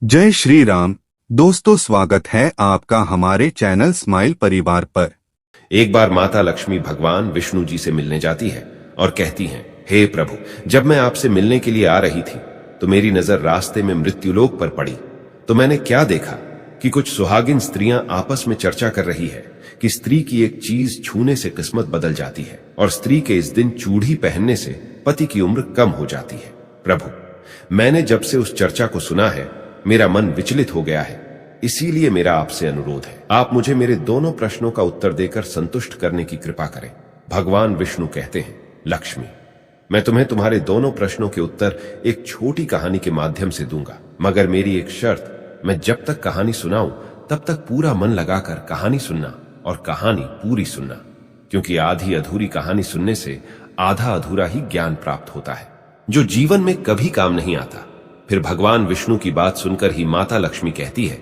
जय श्री राम। दोस्तों, स्वागत है आपका हमारे चैनल स्माइल परिवार पर। एक बार माता लक्ष्मी भगवान विष्णु जी से मिलने जाती है और कहती हैं, हे प्रभु, जब मैं आपसे मिलने के लिए आ रही थी तो मेरी नजर रास्ते में मृत्युलोक पर पड़ी। तो मैंने क्या देखा कि कुछ सुहागिन स्त्रियां आपस में चर्चा कर रही है कि स्त्री की एक चीज छूने से किस्मत बदल जाती है और स्त्री के इस दिन चूड़ी पहनने से पति की उम्र कम हो जाती है। प्रभु, मैंने जब से उस चर्चा को सुना है मेरा मन विचलित हो गया है। इसीलिए मेरा आपसे अनुरोध है, आप मुझे मेरे दोनों प्रश्नों का उत्तर देकर संतुष्ट करने की कृपा करें। भगवान विष्णु कहते हैं, लक्ष्मी, मैं तुम्हें तुम्हारे दोनों प्रश्नों के उत्तर एक छोटी कहानी के माध्यम से दूंगा, मगर मेरी एक शर्त, मैं जब तक कहानी सुनाऊं तब तक पूरा मन लगाकर कहानी सुनना और कहानी पूरी सुनना, क्योंकि आधी अधूरी कहानी सुनने से आधा अधूरा ही ज्ञान प्राप्त होता है जो जीवन में कभी काम नहीं आता। फिर भगवान विष्णु की बात सुनकर ही माता लक्ष्मी कहती है,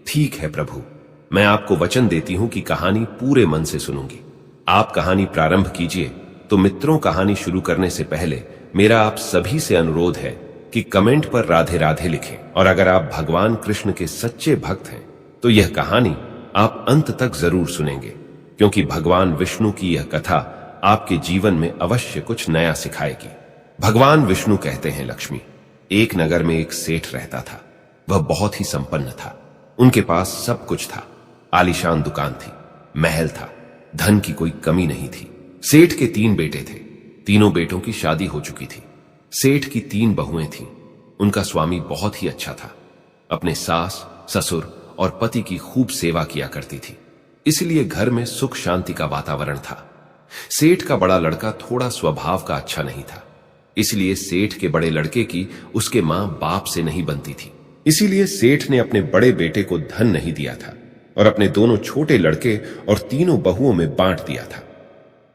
ठीक है प्रभु, मैं आपको वचन देती हूं कि कहानी पूरे मन से सुनूंगी। आप कहानी प्रारंभ कीजिए। तो मित्रों, कहानी शुरू करने से पहले मेरा आप सभी से अनुरोध है कि कमेंट पर राधे राधे लिखें, और अगर आप भगवान कृष्ण के सच्चे भक्त हैं तो यह कहानी आप अंत तक जरूर सुनेंगे, क्योंकि भगवान विष्णु की यह कथा आपके जीवन में अवश्य कुछ नया सिखाएगी। भगवान विष्णु कहते हैं, लक्ष्मी, एक नगर में एक सेठ रहता था। वह बहुत ही संपन्न था। उनके पास सब कुछ था। आलीशान दुकान थी, महल था, धन की कोई कमी नहीं थी। सेठ के 3 बेटे थे। तीनों बेटों की शादी हो चुकी थी। सेठ की 3 बहुएं थीं। उनका स्वामी बहुत ही अच्छा था। अपने सास, ससुर और पति की खूब सेवा किया करती थी, इसलिए घर में सुख शांति का वातावरण था। सेठ का बड़ा लड़का थोड़ा स्वभाव का अच्छा नहीं था, इसलिए सेठ के बड़े लड़के की उसके मां बाप से नहीं बनती थी। इसीलिए सेठ ने अपने बड़े बेटे को धन नहीं दिया था और अपने दोनों छोटे लड़के और तीनों बहुओं में बांट दिया था,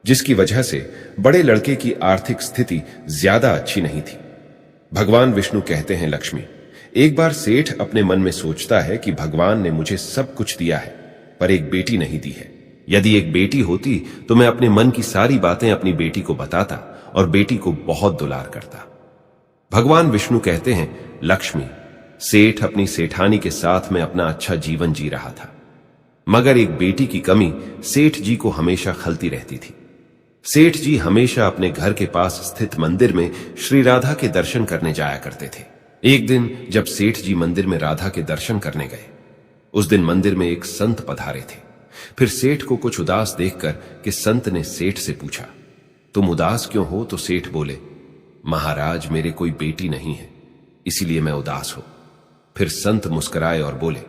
जिसकी वजह से बड़े लड़के की आर्थिक स्थिति ज्यादा अच्छी नहीं थी। भगवान विष्णु कहते हैं, लक्ष्मी, एक बार सेठ अपने मन में सोचता है कि भगवान ने मुझे सब कुछ दिया है पर एक बेटी नहीं दी है। यदि एक बेटी होती तो मैं अपने मन की सारी बातें अपनी बेटी को बताता और बेटी को बहुत दुलार करता। भगवान विष्णु कहते हैं, लक्ष्मी, सेठ अपनी सेठानी के साथ में अपना अच्छा जीवन जी रहा था, मगर एक बेटी की कमी सेठ जी को हमेशा खलती रहती थी। सेठ जी हमेशा अपने घर के पास स्थित मंदिर में श्री राधा के दर्शन करने जाया करते थे। एक दिन जब सेठ जी मंदिर में राधा के दर्शन करने गए, उस दिन मंदिर में एक संत पधारे थे। फिर सेठ को कुछ उदास देखकर कि संत ने सेठ से पूछा, तुम उदास क्यों हो? तो सेठ बोले, महाराज, मेरे कोई बेटी नहीं है, इसीलिए मैं उदास हूं। फिर संत मुस्कुराए और बोले,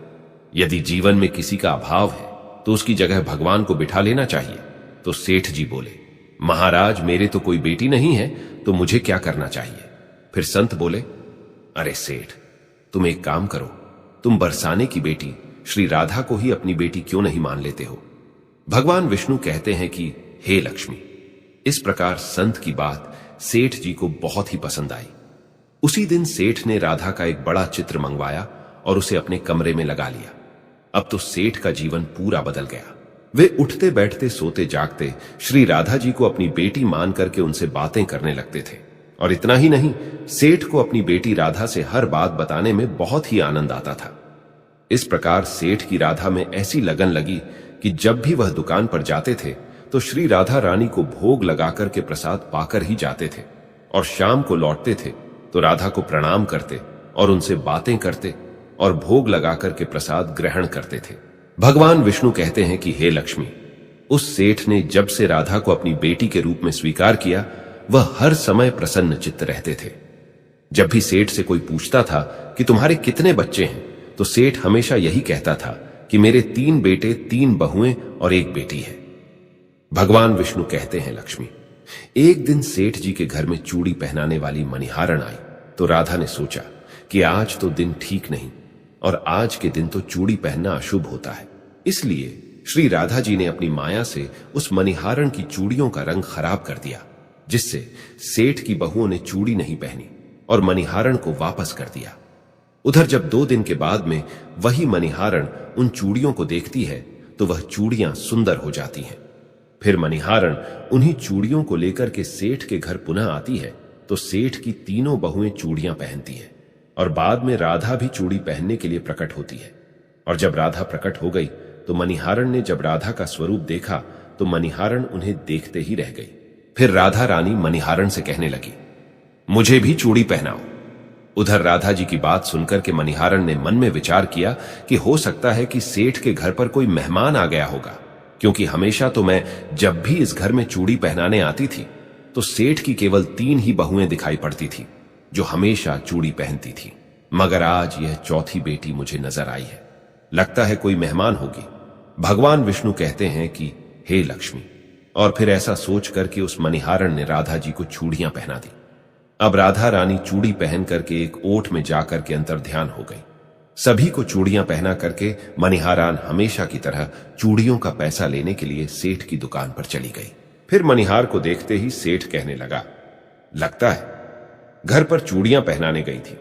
यदि जीवन में किसी का अभाव है तो उसकी जगह भगवान को बिठा लेना चाहिए। तो सेठ जी बोले, महाराज, मेरे तो कोई बेटी नहीं है, तो मुझे क्या करना चाहिए? फिर संत बोले, अरे सेठ, तुम एक काम करो, तुम बरसाने की बेटी श्री राधा को ही अपनी बेटी क्यों नहीं मान लेते हो? भगवान विष्णु कहते हैं कि हे लक्ष्मी, इस प्रकार संत की बात सेठ जी को बहुत ही पसंद आई। उसी दिन सेठ ने राधा का एक बड़ा चित्र मंगवाया और उसे अपने कमरे में लगा लिया। अब तो सेठ का जीवन पूरा बदल गया। वे उठते बैठते सोते जागते श्री राधा जी को अपनी बेटी मान करके उनसे बातें करने लगते थे। और इतना ही नहीं, सेठ को अपनी बेटी राधा से हर बात बताने में बहुत ही आनंद आता था। इस प्रकार सेठ की राधा में ऐसी लगन लगी कि जब भी वह दुकान पर जाते थे तो श्री राधा रानी को भोग लगाकर के प्रसाद पाकर ही जाते थे, और शाम को लौटते थे तो राधा को प्रणाम करते और उनसे बातें करते और भोग लगाकर के प्रसाद ग्रहण करते थे। भगवान विष्णु कहते हैं कि हे लक्ष्मी, उस सेठ ने जब से राधा को अपनी बेटी के रूप में स्वीकार किया, वह हर समय प्रसन्न चित्त रहते थे। जब भी सेठ से कोई पूछता था कि तुम्हारे कितने बच्चे हैं, तो सेठ हमेशा यही कहता था कि मेरे 3 बेटे, 3 बहुएं और एक बेटी है। भगवान विष्णु कहते हैं, लक्ष्मी, एक दिन सेठ जी के घर में चूड़ी पहनाने वाली मणिहारण आई तो राधा ने सोचा कि आज तो दिन ठीक नहीं और आज के दिन तो चूड़ी पहनना अशुभ होता है। इसलिए श्री राधा जी ने अपनी माया से उस मणिहारण की चूड़ियों का रंग खराब कर दिया, जिससे सेठ की बहुओं ने चूड़ी नहीं पहनी और मणिहारण को वापस कर दिया। उधर जब 2 दिन के बाद में वही मणिहारण उन चूड़ियों को देखती है तो वह चूड़ियां सुंदर हो जाती हैं। फिर मणिहारण उन्हीं चूड़ियों को लेकर के सेठ के घर पुनः आती है तो सेठ की तीनों बहुएं चूड़ियां पहनती है। और बाद में राधा भी चूड़ी पहनने के लिए प्रकट होती है। और जब राधा प्रकट हो गई तो मणिहारण ने जब राधा का स्वरूप देखा तो मणिहारण उन्हें देखते ही रह गई। फिर राधा रानी मणिहारण से कहने लगी, मुझे भी चूड़ी पहनाओ। उधर राधा जी की बात सुनकर के मणिहारण ने मन में विचार किया कि हो सकता है कि सेठ के घर पर कोई मेहमान आ गया होगा, क्योंकि हमेशा तो मैं जब भी इस घर में चूड़ी पहनाने आती थी तो सेठ की केवल 3 ही बहुएं दिखाई पड़ती थी जो हमेशा चूड़ी पहनती थी, मगर आज यह चौथी बेटी मुझे नजर आई है। लगता है कोई मेहमान होगी। भगवान विष्णु कहते हैं कि हे लक्ष्मी, और फिर ऐसा सोचकर कि उस मणिहारण ने राधा जी को चूड़ियां पहना दी। अब राधा रानी चूड़ी पहन करके एक ओट में जाकर के अंतर ध्यान हो गई। सभी को चूड़ियां पहना करके मणिहारान हमेशा की तरह चूड़ियों का पैसा लेने के लिए सेठ की दुकान पर चली गई। फिर मणिहार को देखते ही सेठ कहने लगा, लगता है घर पर चूड़ियां पहनाने गई थी।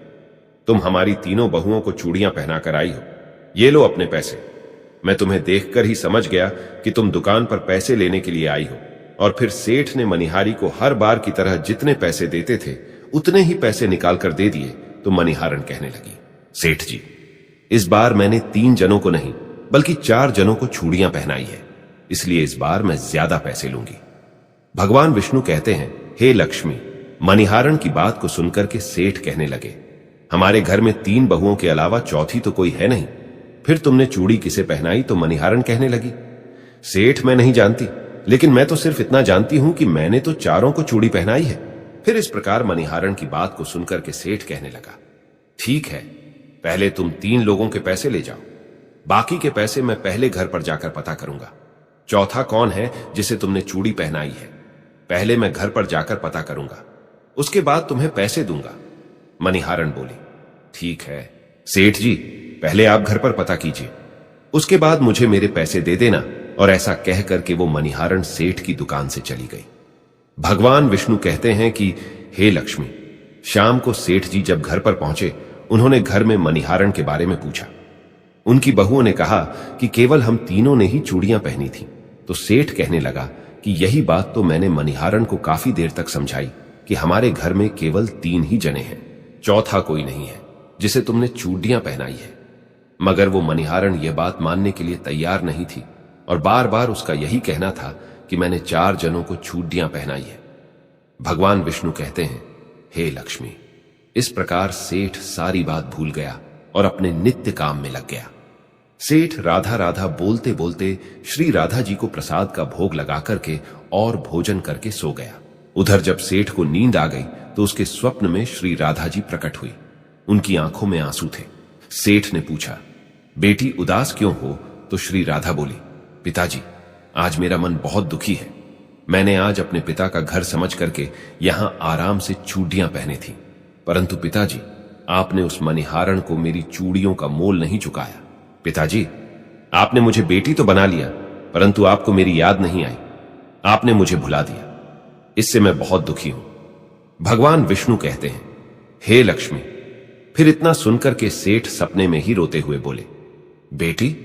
तुम हमारी तीनों बहुओं को चूड़ियां पहनाकर आई हो। ये लो अपने पैसे। मैं तुम्हें देखकर ही समझ गया कि तुम दुकान पर पैसे लेने के लिए आई हो। और फिर सेठ ने मणिहारी को हर बार की तरह जितने पैसे देते थे उतने ही पैसे निकालकर दे दिए। तो मणिहारण कहने लगी, सेठ जी, इस बार मैंने 3 जनों को नहीं बल्कि 4 जनों को चूड़ियां पहनाई है, इसलिए इस बार मैं ज्यादा पैसे लूंगी। भगवान विष्णु कहते हैं, हे लक्ष्मी। मणिहारण की बात को सुनकर के सेठ कहने लगे, हमारे घर में 3 बहुओं के अलावा चौथी तो कोई है नहीं, फिर तुमने चूड़ी किसे पहनाई? तो मणिहारण कहने लगी, सेठ मैं नहीं जानती, लेकिन मैं तो सिर्फ इतना जानती हूं कि मैंने तो 4 को चूड़ी पहनाई है। फिर इस प्रकार मणिहारण की बात को सुनकर के सेठ कहने लगा, ठीक है, पहले तुम 3 लोगों के पैसे ले जाओ, बाकी के पैसे मैं पहले घर पर जाकर पता करूंगा। चौथा कौन है जिसे तुमने चूड़ी पहनाई है, पहले मैं घर पर जाकर पता करूंगा, उसके बाद तुम्हें पैसे दूंगा। मणिहारण बोली, ठीक है सेठ जी, पहले आप घर पर पता कीजिए, उसके बाद मुझे मेरे पैसे दे देना। और ऐसा कह करके वो मणिहारण सेठ की दुकान से चली गई। भगवान विष्णु कहते हैं कि हे लक्ष्मी, शाम को सेठ जी जब घर पर पहुंचे उन्होंने घर में मणिहारण के बारे में पूछा। उनकी बहुओं ने कहा कि केवल हम तीनों ने ही चूड़ियां पहनी थी। तो सेठ कहने लगा कि यही बात तो मैंने मणिहारण को काफी देर तक समझाई कि हमारे घर में केवल 3 ही जने हैं, चौथा कोई नहीं है जिसे तुमने चूड़ियां पहनाई है। मगर वो मणिहारण यह बात मानने के लिए तैयार नहीं थी और बार बार उसका यही कहना था कि मैंने 4 जनों को चूड़ियां पहनाई है। भगवान विष्णु कहते हैं, हे लक्ष्मी। इस प्रकार सेठ सारी बात भूल गया और अपने नित्य काम में लग गया। सेठ राधा राधा बोलते बोलते श्री राधा जी को प्रसाद का भोग लगा करके और भोजन करके सो गया। उधर जब सेठ को नींद आ गई तो उसके स्वप्न में श्री राधा जी प्रकट हुई। उनकी आंखों में आंसू थे। सेठ ने पूछा, बेटी उदास क्यों हो? तो श्री राधा बोली, पिताजी, आज मेरा मन बहुत दुखी है। मैंने आज अपने पिता का घर समझ करके यहां आराम से चूड़ियां पहनी थी, परंतु पिताजी, आपने उस मणिहारण को मेरी चूड़ियों का मोल नहीं चुकाया। पिताजी, आपने मुझे बेटी तो बना लिया, परंतु आपको मेरी याद नहीं आई, आपने मुझे भुला दिया। इससे मैं बहुत दुखी हूं। भगवान विष्णु कहते हैं, हे लक्ष्मी। फिर इतना सुनकर के सेठ सपने में ही रोते हुए बोले, बेटी,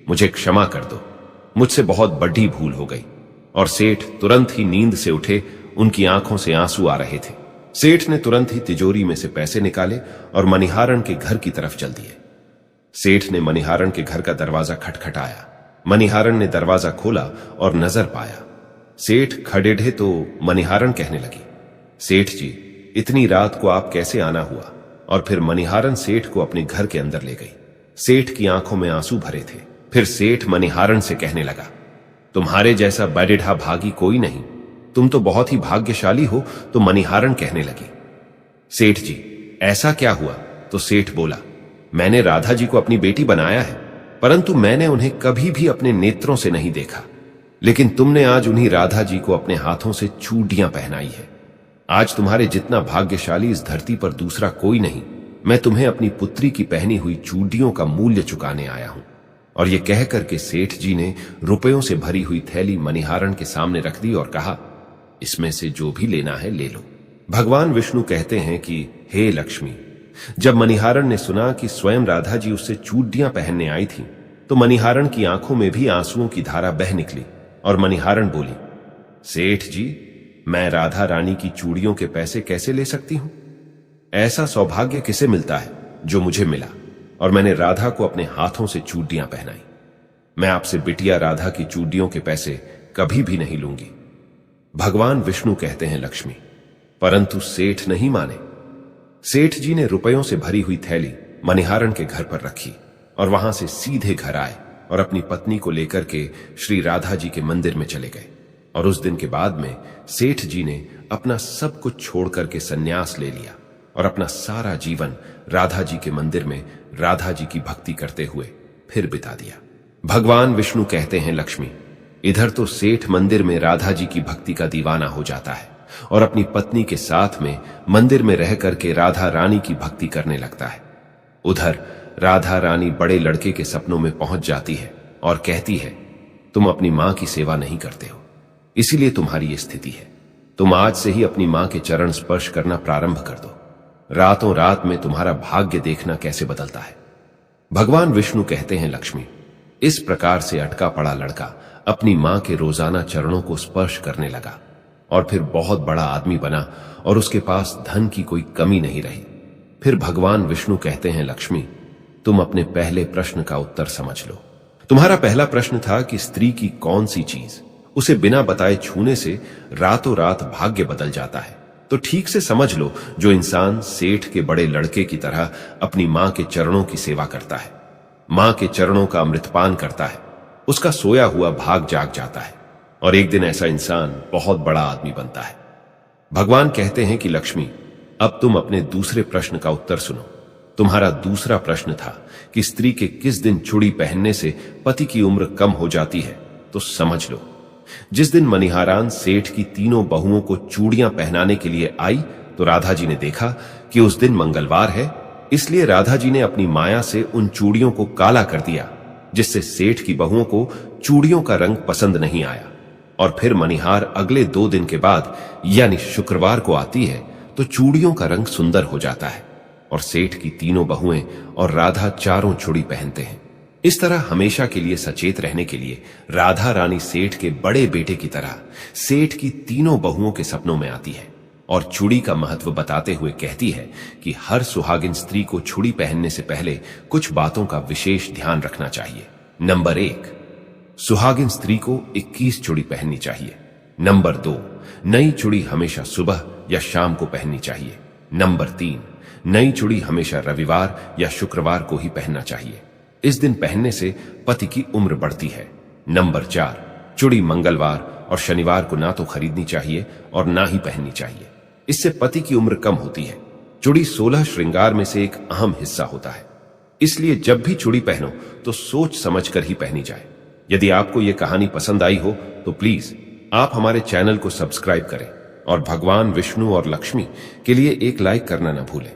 मुझे क्षमा कर दो, मुझसे बहुत बड़ी भूल हो गई। और सेठ तुरंत ही नींद से उठे, उनकी आंखों से आंसू आ रहे थे। सेठ ने तुरंत ही तिजोरी में से पैसे निकाले और मणिहारण के घर की तरफ चल दिए। सेठ ने मणिहारण के घर का दरवाजा खटखटाया। मणिहारण ने दरवाजा खोला और नजर पाया। सेठ खड़े ढे तो मणिहारण कहने लगी, सेठ जी, इतनी रात को आप कैसे आना हुआ? और फिर मणिहारण सेठ को अपने घर के अंदर ले गई। सेठ की आंखों में आंसू भरे थे। फिर सेठ मणिहारण से कहने लगा, तुम्हारे जैसा बड़ेढ़ा भागी कोई नहीं, तुम तो बहुत ही भाग्यशाली हो। तो मणिहारण कहने लगी, सेठ जी, ऐसा क्या हुआ? तो सेठ बोला, मैंने राधा जी को अपनी बेटी बनाया है, परंतु मैंने उन्हें कभी भी अपने नेत्रों से नहीं देखा, लेकिन तुमने आज उन्हीं राधा जी को अपने हाथों से चूड़ियां पहनाई है। आज तुम्हारे जितना भाग्यशाली इस धरती पर दूसरा कोई नहीं। मैं तुम्हें अपनी पुत्री की पहनी हुई चूड़ियों का मूल्य चुकाने आया हूं। और ये कह करके सेठ जी ने रुपयों से भरी हुई थैली मणिहारण के सामने रख दी और कहा, इसमें से जो भी लेना है ले लो। भगवान विष्णु कहते हैं कि हे लक्ष्मी, जब मणिहारण ने सुना कि स्वयं राधा जी उससे चूड़ियां पहनने आई थी, तो मणिहारण की आंखों में भी आंसुओं की धारा बह निकली और मणिहारण बोली, सेठ जी, मैं राधा रानी की चूड़ियों के पैसे कैसे ले सकती हूं? ऐसा सौभाग्य किसे मिलता है? जो मुझे मिला, और मैंने राधा को अपने हाथों से चूड़ियां पहनाई। मैं आपसे बिटिया राधा की चूड़ियों के पैसे कभी भी नहीं लूंगी। भगवान विष्णु कहते हैं लक्ष्मी, परंतु सेठ नहीं माने। सेठ जी ने रुपयों से भरी हुई थैली मणिहारन के घर पर रखी और वहां से सीधे घर आए और अपनी पत्नी को लेकर के श्री राधा जी के मंदिर में चले गए। और उस दिन के बाद में सेठ जी ने अपना सब कुछ छोड़ करके संन्यास ले लिया और अपना सारा जीवन राधा जी के मंदिर में राधा जी की भक्ति करते हुए फिर बिता दिया। भगवान विष्णु कहते हैं लक्ष्मी, इधर तो सेठ मंदिर में राधा जी की भक्ति का दीवाना हो जाता है और अपनी पत्नी के साथ में मंदिर में रह करके राधा रानी की भक्ति करने लगता है। उधर राधा रानी बड़े लड़के के सपनों में पहुंच जाती है और कहती है, तुम अपनी मां की सेवा नहीं करते हो, इसीलिए तुम्हारी ये स्थिति है। तुम आज से ही अपनी मां के चरण स्पर्श करना प्रारंभ कर दो। रातों रात में तुम्हारा भाग्य देखना कैसे बदलता है। भगवान विष्णु कहते हैं लक्ष्मी, इस प्रकार से अटका पड़ा लड़का अपनी मां के रोजाना चरणों को स्पर्श करने लगा और फिर बहुत बड़ा आदमी बना और उसके पास धन की कोई कमी नहीं रही। फिर भगवान विष्णु कहते हैं लक्ष्मी, तुम अपने पहले प्रश्न का उत्तर समझ लो। तुम्हारा पहला प्रश्न था कि स्त्री की कौन सी चीज उसे बिना बताए छूने से रातों रात भाग्य बदल जाता है। तो ठीक से समझ लो, जो इंसान सेठ के बड़े लड़के की तरह अपनी मां के चरणों की सेवा करता है, मां के चरणों का अमृतपान करता है, उसका सोया हुआ भाग जाग जाता है और एक दिन ऐसा इंसान बहुत बड़ा आदमी बनता है। भगवान कहते हैं कि लक्ष्मी, अब तुम अपने दूसरे प्रश्न का उत्तर सुनो। तुम्हारा दूसरा प्रश्न था कि स्त्री के किस दिन चूड़ी पहनने से पति की उम्र कम हो जाती है। तो समझ लो, जिस दिन मणिहारान सेठ की तीनों बहुओं को चूड़ियां पहनाने के लिए आई तो राधा जी ने देखा कि उस दिन मंगलवार है, इसलिए राधा जी ने अपनी माया से उन चूड़ियों को काला कर दिया, जिससे सेठ की बहुओं को चूड़ियों का रंग पसंद नहीं आया। और फिर मणिहार अगले 2 दिन के बाद यानी शुक्रवार को आती है तो चूड़ियों का रंग सुंदर हो जाता है और सेठ की तीनों बहुएं और राधा चारों चूड़ी पहनते हैं। इस तरह हमेशा के लिए सचेत रहने के लिए राधा रानी सेठ के बड़े बेटे की तरह सेठ की तीनों बहुओं के सपनों में आती है और चूड़ी का महत्व बताते हुए कहती है कि हर सुहागिन स्त्री को चूड़ी पहनने से पहले कुछ बातों का विशेष ध्यान रखना चाहिए। नंबर 1, सुहागिन स्त्री को 21 चूड़ी पहननी चाहिए। नंबर 2, नई चूड़ी हमेशा सुबह या शाम को पहननी चाहिए। नंबर 3, नई चूड़ी हमेशा रविवार या शुक्रवार को ही पहनना चाहिए। इस दिन पहनने से पति की उम्र बढ़ती है। नंबर 4, चूड़ी मंगलवार और शनिवार को ना तो खरीदनी चाहिए और ना ही पहननी चाहिए, इससे पति की उम्र कम होती है। चूड़ी 16 श्रृंगार में से एक अहम हिस्सा होता है, इसलिए जब भी चूड़ी पहनो तो सोच समझकर ही पहनी जाए। यदि आपको यह कहानी पसंद आई हो तो प्लीज आप हमारे चैनल को सब्सक्राइब करें और भगवान विष्णु और लक्ष्मी के लिए एक लाइक करना न भूलें।